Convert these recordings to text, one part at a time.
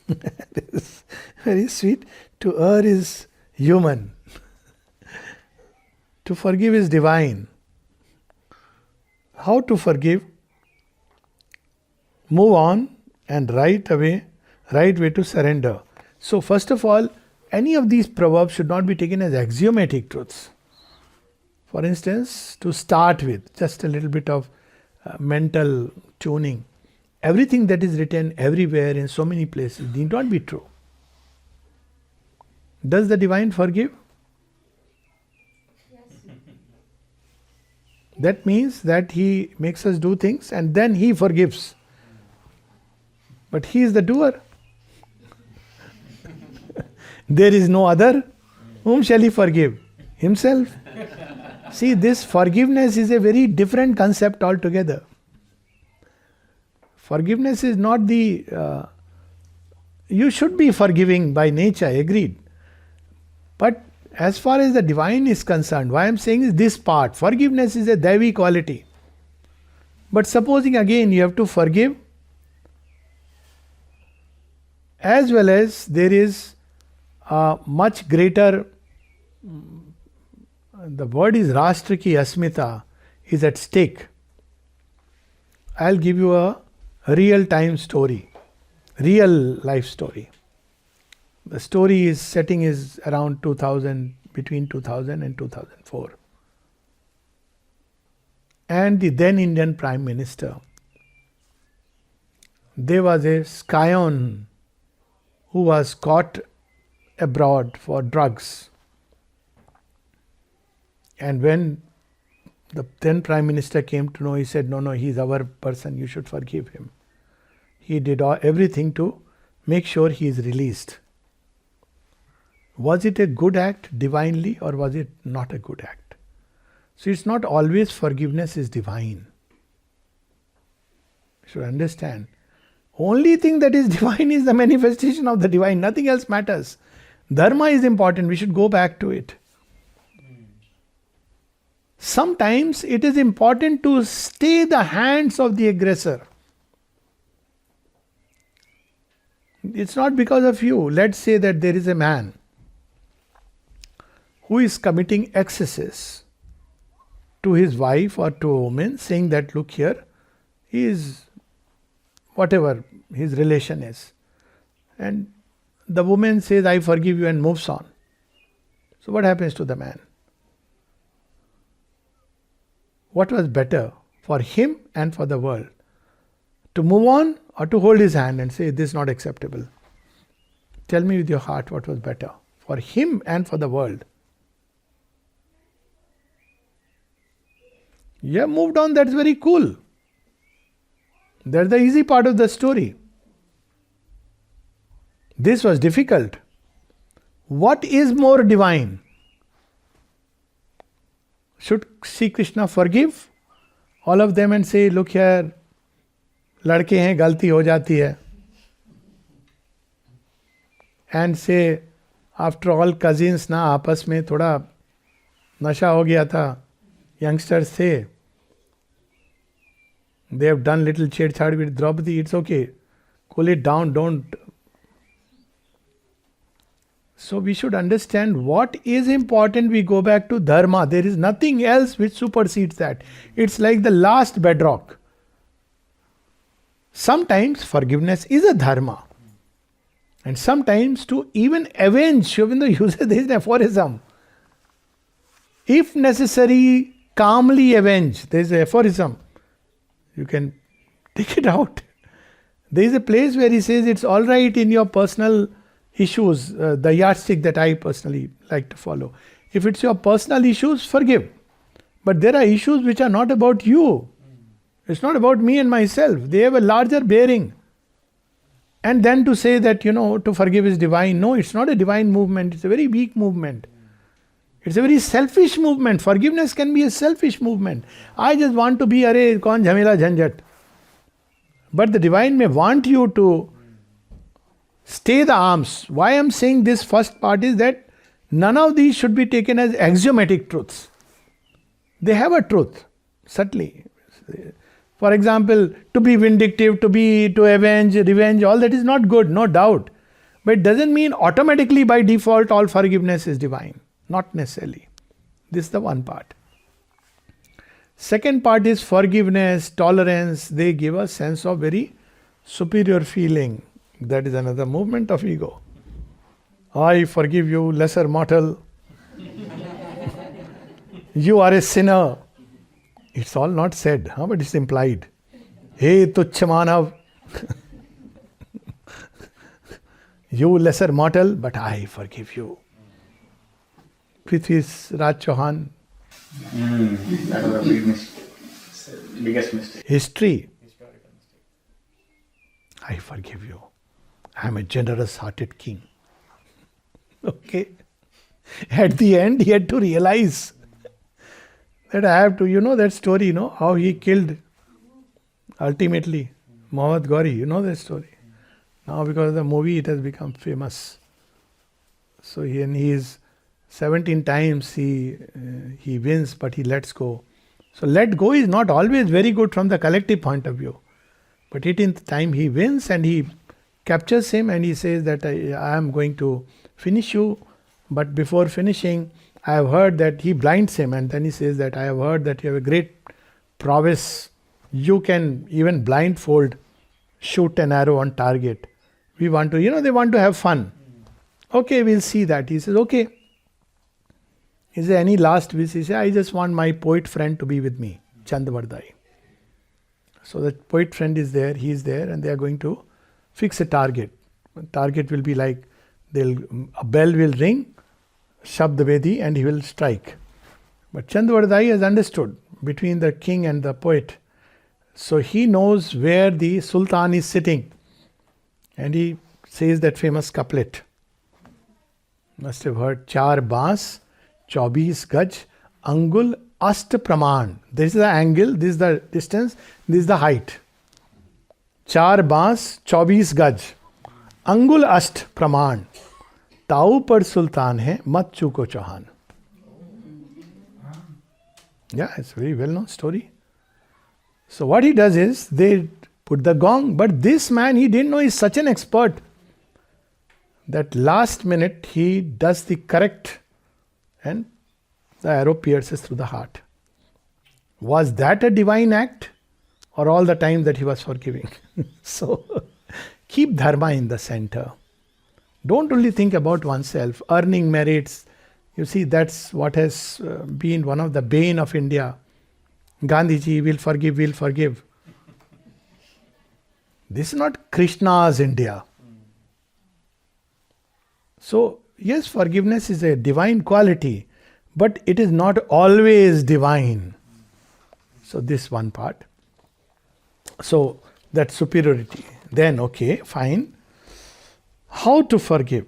This is very sweet. To err is human. To forgive is divine. How to forgive? Move on and right way to surrender. So first of all, any of these proverbs should not be taken as axiomatic truths. For instance, to start with, just a little bit of mental tuning. Everything that is written everywhere in so many places need not be true. Does the divine forgive? That means that he makes us do things and then he forgives. But he is the doer. There is no other. Whom shall he forgive? Himself. See, this forgiveness is a very different concept altogether. Forgiveness is not the... you should be forgiving by nature, agreed. But as far as the divine is concerned, why I am saying is this part. Forgiveness is a Daivi quality. But supposing again you have to forgive, as well as there is a much greater, the word is Rashtra ki Asmita, is at stake. I'll give you a real time story, real life story. The story is setting is around 2000, between 2000 and 2004. And the then Indian Prime Minister, there was a scion who was caught abroad for drugs. And when the then Prime Minister came to know, he said, no, he's our person, you should forgive him. He did everything to make sure he is released. Was it a good act divinely or was it not a good act? So it's not always forgiveness is divine. You should understand. Only thing that is divine is the manifestation of the divine. Nothing else matters. Dharma is important. We should go back to it. Sometimes it is important to stay the hands of the aggressor. It's not because of you. Let's say that there is a man who is committing excesses to his wife or to a woman, saying that, look here, he is whatever his relation is. And the woman says, I forgive you, and moves on. So what happens to the man? What was better for him and for the world? To move on or to hold his hand and say, this is not acceptable? Tell me with your heart what was better for him and for the world. Yeah, moved on, that's very cool. That's the easy part of the story. This was difficult. What is more divine? Should Sri Krishna forgive all of them and say, look here, लड़के हैं, गलती हो जाती है? And say, after all cousins ना आपस में थोड़ा नशा हो गया था, youngsters say, they have done little chhed-chhad with Draupadi, it's okay. Cool it down, don't. So we should understand what is important. We go back to Dharma. There is nothing else which supersedes that. It's like the last bedrock. Sometimes forgiveness is a Dharma. And sometimes to even avenge, even though you say there is an aphorism. If necessary, calmly avenge. There is an aphorism. You can take it out. There is a place where he says it's all right in your personal issues, the yardstick that I personally like to follow. If it's your personal issues, forgive. But there are issues which are not about you. It's not about me and myself. They have a larger bearing. And then to say that, to forgive is divine. No, it's not a divine movement. It's a very weak movement. It's a very selfish movement. Forgiveness can be a selfish movement. I just want to be, arey, kaun jhamela jhanjat. But the divine may want you to stay the arms. Why I am saying this first part is that none of these should be taken as axiomatic truths. They have a truth, certainly. For example, to be vindictive, to avenge, revenge, all that is not good, no doubt. But it doesn't mean automatically by default all forgiveness is divine. Not necessarily. This is the one part. Second part is forgiveness, tolerance. They give a sense of very superior feeling. That is another movement of ego. I forgive you, lesser mortal. You are a sinner. It's all not said, but it's implied. Hey, tuchha manav. You lesser mortal, but I forgive you. Prithvi's Raj Chauhan. That was a biggest mistake. History. I forgive you. I am a generous-hearted king. Okay. At the end, he had to realize that I have to, that story, how he killed ultimately Muhammad Ghori. You know that story. Now because of the movie, it has become famous. So he is 17 times he wins, but he lets go. So let go is not always very good from the collective point of view. But 18th time he wins and he captures him and he says that I am going to finish you. But before finishing, I have heard that he blinds him, and then he says that I have heard that you have a great prowess. You can even blindfold shoot an arrow on target. We want to, they want to have fun. Okay, we'll see that. He says, okay. Is there any last wish? He says, I just want my poet friend to be with me, Chandvardai. So the poet friend is there, he is there, and they are going to fix a target. The target will be like, a bell will ring, Shabdavedi, and he will strike. But Chandvardai has understood between the king and the poet. So he knows where the Sultan is sitting. And he says that famous couplet. Must have heard, Char baas, 24 gaj, angul ast praman. This is the angle, this is the distance, this is the height. Char baas, 24 gaj, angul ast praman. ताऊ पर सुल्तान है मत चूको Chauhan. Yeah, it's a very well known story. So what he does is they put the gong, but this man, he didn't know he's such an expert that last minute he does the correct and the arrow pierces through the heart. Was that a divine act or all the time that he was forgiving? So keep dharma in the center. Don't only think about oneself, earning merits. You see, that's what has been one of the bane of India. Gandhiji, will forgive. This is not Krishna's India. So, yes, forgiveness is a divine quality, but it is not always divine. So, this one part. So, that superiority. Then, okay, fine. How to forgive?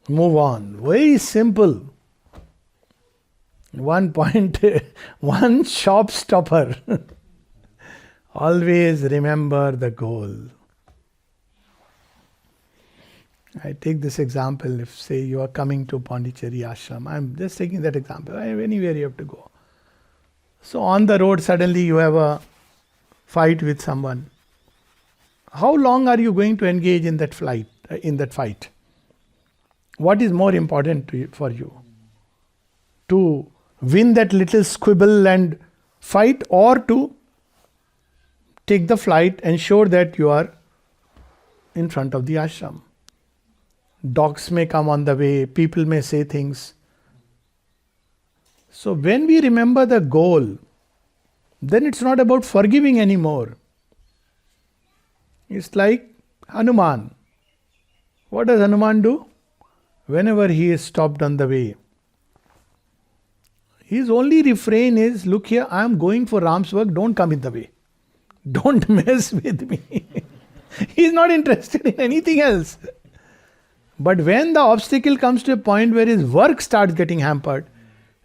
Move on. Very simple. One point, one shop stopper. Always remember the goal. I take this example. If say you are coming to Pondicherry Ashram, I'm just taking that example. Anywhere you have to go. So on the road suddenly you have a fight with someone. How long are you going to engage in that fight? What is more important for you? To win that little squabble and fight, or to take the flight, ensure that you are in front of the ashram. Dogs may come on the way, people may say things. So when we remember the goal, then it's not about forgiving anymore. It's like Hanuman. What does Hanuman do? Whenever he is stopped on the way, his only refrain is, look here, I am going for Ram's work, don't come in the way. Don't mess with me. He is not interested in anything else. But when the obstacle comes to a point where his work starts getting hampered,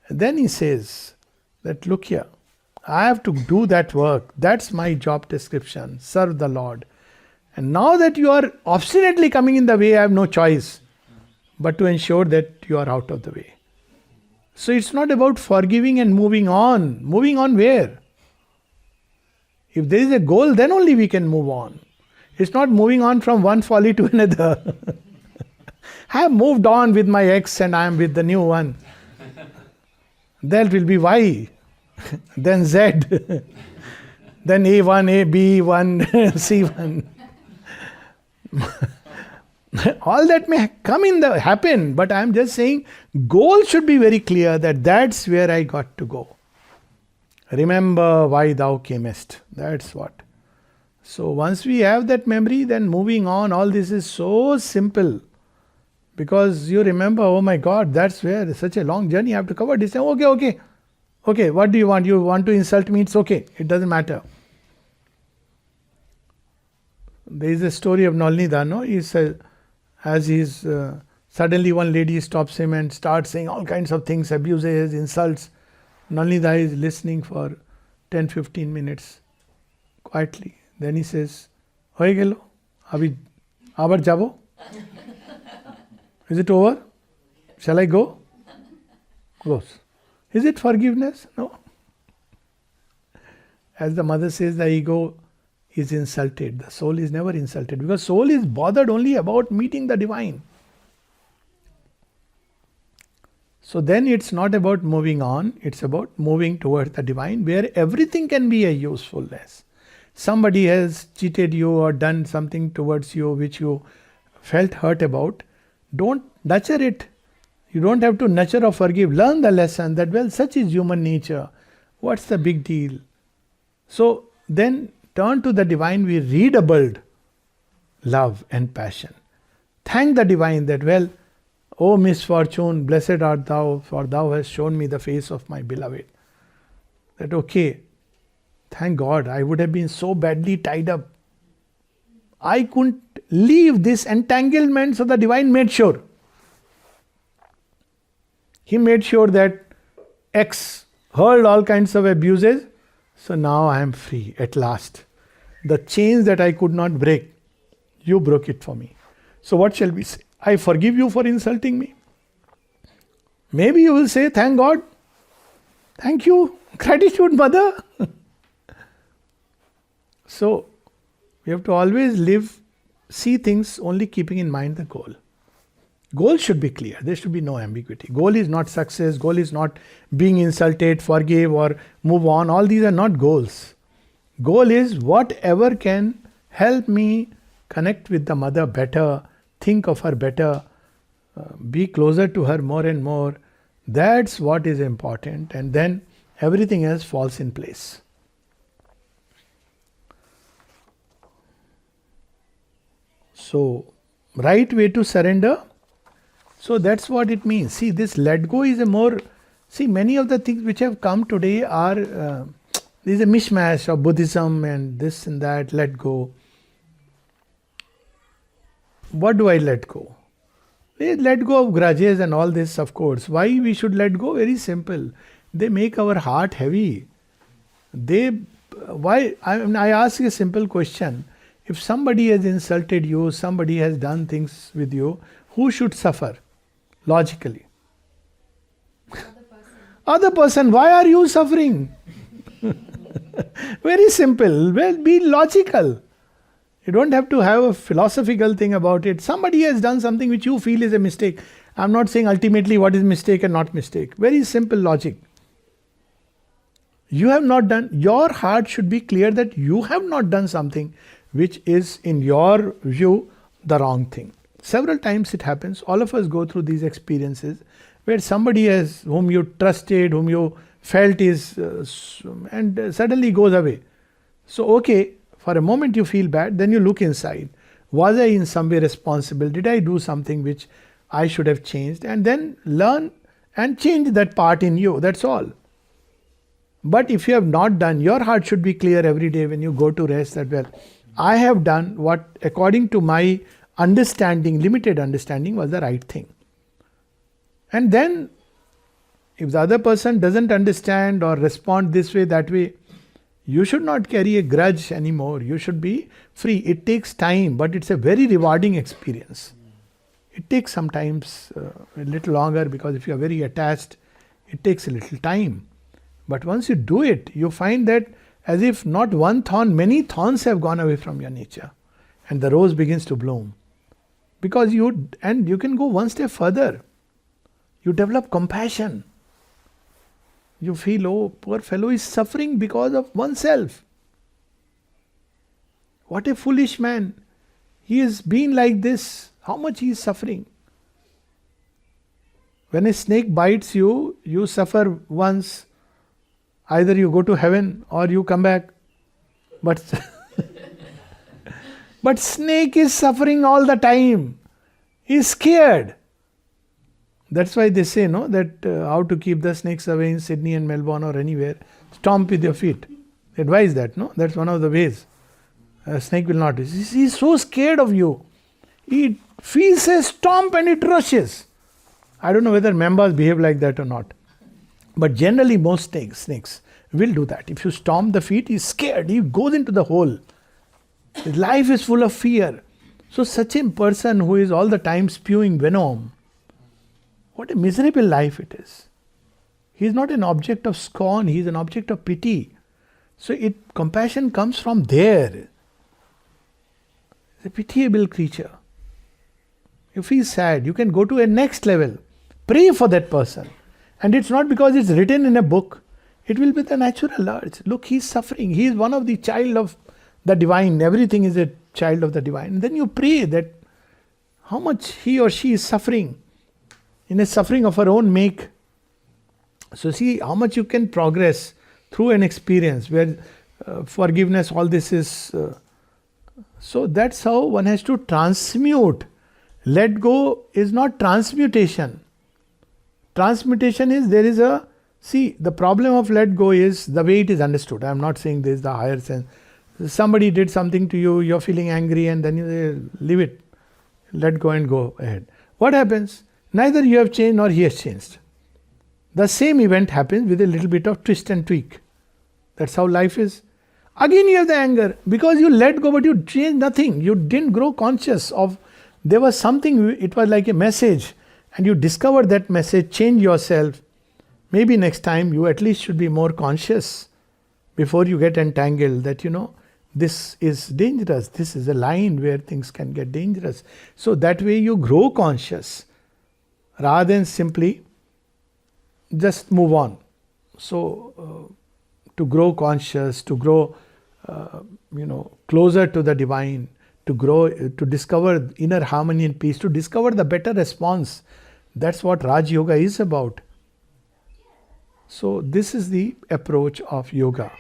then he says that, look here, I have to do that work. That's my job description. Serve the Lord. And now that you are obstinately coming in the way, I have no choice but to ensure that you are out of the way. So it's not about forgiving and moving on. Moving on where? If there is a goal, then only we can move on. It's not moving on from one folly to another. I have moved on with my ex and I am with the new one. That will be Y, then Z, then A1, A, B1, C1. All that may come in the happen, but I am just saying goal should be very clear that that's where I got to go. Remember why thou camest. That's what. So once we have that memory, then moving on, all this is so simple. Because you remember, oh my God, that's where such a long journey I have to cover this. Okay, what do you want? You want to insult me? It's okay. It doesn't matter. There is a story of Nalnida, no? He says, as he's suddenly one lady stops him and starts saying all kinds of things, abuses, insults. Nalnida is listening for 10-15 minutes quietly. Then he says, Hoye gelo, abhi abar jabo? Is it over? Shall I go? Goes. Is it forgiveness? No. As the mother says, the ego is insulted. The soul is never insulted because soul is bothered only about meeting the divine. So then it's not about moving on, it's about moving towards the divine where everything can be a usefulness. Somebody has cheated you or done something towards you which you felt hurt about. Don't nurture it. You don't have to nurture or forgive. Learn the lesson that, well, such is human nature. What's the big deal? So then turn to the divine with redoubled love and passion. Thank the divine that, well, O misfortune, blessed art thou, for thou hast shown me the face of my beloved. That okay, thank God, I would have been so badly tied up. I couldn't leave this entanglement, so the divine made sure. He made sure that X hurled all kinds of abuses, so now I am free at last. The chains that I could not break, you broke it for me. So what shall we say? I forgive you for insulting me. Maybe you will say, thank God. Thank you. Gratitude, mother. So, we have to always see things only keeping in mind the goal. Goal should be clear. There should be no ambiguity. Goal is not success. Goal is not being insulted, forgive or move on. All these are not goals. Goal is whatever can help me connect with the mother better, think of her better, be closer to her more and more. That's what is important, and then everything else falls in place. So, right way to surrender. So that's what it means. See, this let go is a more, many of the things which have come today are, there's a mishmash of Buddhism and this and that, let go. What do I let go? Let go of grudges and all this, of course. Why we should let go? Very simple. They make our heart heavy. I ask a simple question. If somebody has insulted you, somebody has done things with you, who should suffer? Logically. Other person. Why are you suffering? Very simple. Well, be logical. You don't have to have a philosophical thing about it. Somebody has done something which you feel is a mistake. I'm not saying ultimately what is mistake and not mistake. Very simple logic. You have not done, your heart should be clear that you have not done something which is in your view the wrong thing. Several times it happens. All of us go through these experiences where somebody whom you trusted, whom you felt is, and suddenly goes away. So okay, for a moment you feel bad, then you look inside. Was I in some way responsible? Did I do something which I should have changed? And then learn and change that part in you. That's all. But if you have not done, your heart should be clear every day when you go to rest that, well, I have done what according to my understanding, limited understanding, was the right thing. And then if the other person doesn't understand or respond this way, that way, you should not carry a grudge anymore. You should be free. It takes time, but it's a very rewarding experience. It takes sometimes a little longer because if you are very attached, it takes a little time. But once you do it, you find that as if not one thorn, many thorns have gone away from your nature. And the rose begins to bloom. Because you can go one step further. You develop compassion. You feel, oh, poor fellow is suffering because of oneself. What a foolish man. He has been like this. How much he is suffering. When a snake bites you, you suffer once. Either you go to heaven or you come back. But but snake is suffering all the time. He is scared. That's why they say, no, that how to keep the snakes away in Sydney and Melbourne or anywhere. Stomp with your feet. They advise that, no? That's one of the ways. A snake will not. He's so scared of you. He feels a stomp and it rushes. I don't know whether members behave like that or not. But generally most snakes will do that. If you stomp the feet, he's scared. He goes into the hole. His life is full of fear. So such a person who is all the time spewing venom, what a miserable life it is. He is not an object of scorn, he is an object of pity. So compassion comes from there. It's a pitiable creature. You feel sad, you can go to a next level. Pray for that person. And it's not because it's written in a book. It will be the natural urge. Look, he's suffering. He is one of the child of the divine. Everything is a child of the divine. And then you pray that how much he or she is suffering. In a suffering of her own make. So see how much you can progress through an experience where forgiveness, all this is. So that's how one has to transmute. Let go is not transmutation. Transmutation is the problem of let go is the way it is understood. I am not saying this, the higher sense. Somebody did something to you, you're feeling angry and then you say, leave it. Let go and go ahead. What happens? Neither you have changed nor he has changed. The same event happens with a little bit of twist and tweak. That's how life is. Again you have the anger. Because you let go but you changed nothing. You didn't grow conscious of, there was something, it was like a message. And you discovered that message, change yourself. Maybe next time you at least should be more conscious before you get entangled that this is dangerous. This is a line where things can get dangerous. So that way you grow conscious. Rather than simply just move on. So, to grow conscious, to grow, closer to the divine, to grow, to discover inner harmony and peace, to discover the better response. That's what Raj Yoga is about. So, this is the approach of yoga.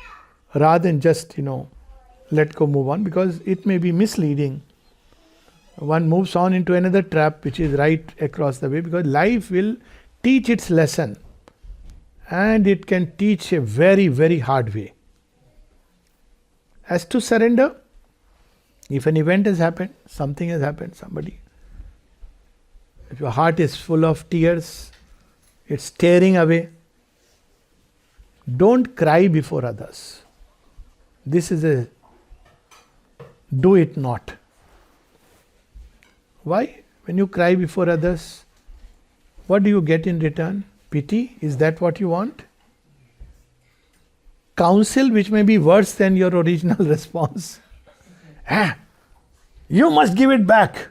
Rather than just, let go, move on, because it may be misleading. One moves on into another trap which is right across the way, because life will teach its lesson and it can teach a very, very hard way. As to surrender, if an event has happened, something has happened, somebody, if your heart is full of tears, it's tearing away, don't cry before others. This is do it not. Why? When you cry before others, what do you get in return? Pity? Is that what you want? Counsel, which may be worse than your original response. You must give it back.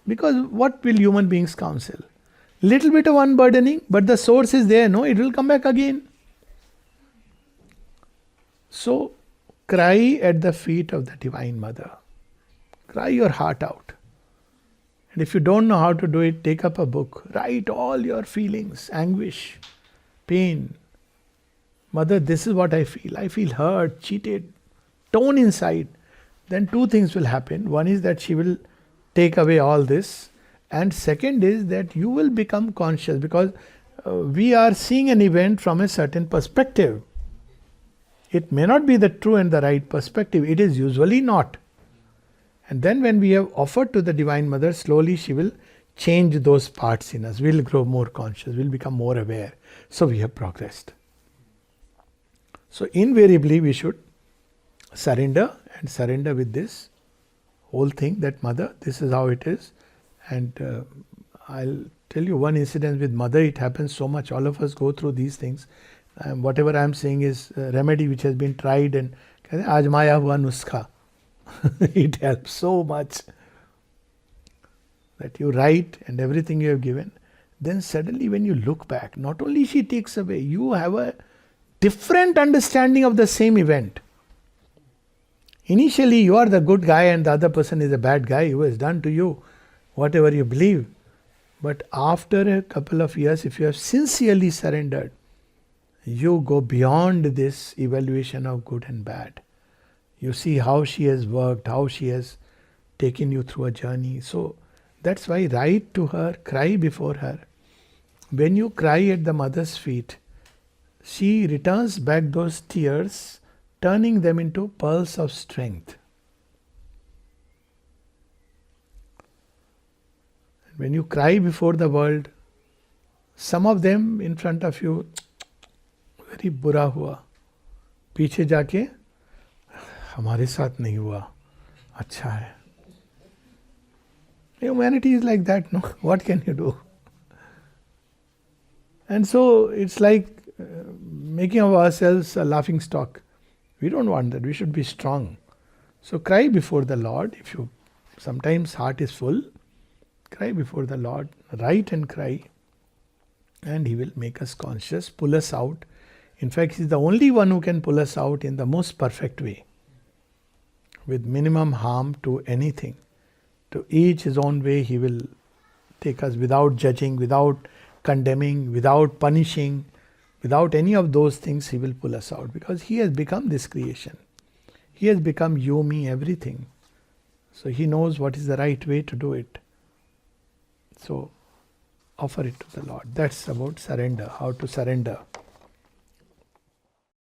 Because what will human beings counsel? Little bit of unburdening, but the source is there, no? It will come back again. So, cry at the feet of the Divine Mother. Cry your heart out. And if you don't know how to do it, take up a book. Write all your feelings, anguish, pain. Mother, this is what I feel. I feel hurt, cheated, torn inside. Then two things will happen. One is that she will take away all this. And second is that you will become conscious, because we are seeing an event from a certain perspective. It may not be the true and the right perspective. It is usually not. And then when we have offered to the Divine Mother, slowly she will change those parts in us. We'll grow more conscious. We'll become more aware. So we have progressed. So invariably we should surrender, and surrender with this whole thing that Mother, this is how it is. And I'll tell you one incident with Mother. It happens so much. All of us go through these things. Whatever I'm saying is a remedy which has been tried and ajmaya hua nuskha. It helps so much that you write and everything you have given. Then suddenly when you look back, not only she takes away, you have a different understanding of the same event. Initially you are the good guy and the other person is a bad guy who has done to you whatever you believe. But after a couple of years, if you have sincerely surrendered, you go beyond this evaluation of good and bad. You see how she has worked, how she has taken you through a journey. So that's why write to her, cry before her. When you cry at the mother's feet, she returns back those tears, turning them into pearls of strength. When you cry before the world, some of them in front of you, very बुरा हुआ, पीछे जाके हमारे साथ नहीं हुआ, अच्छा है. Humanity is like that, no? What can you do? And so it's like making of ourselves a laughing stock. We don't want that. We should be strong. So cry before the Lord. If you sometimes heart is full, cry before the Lord. Write and cry. And He will make us conscious, pull us out. In fact, He is the only one who can pull us out in the most perfect way, with minimum harm to anything. To each his own way, He will take us without judging, without condemning, without punishing, without any of those things. He will pull us out because He has become this creation. He has become you, me, everything. So He knows what is the right way to do it. So offer it to the Lord. That's about surrender, how to surrender.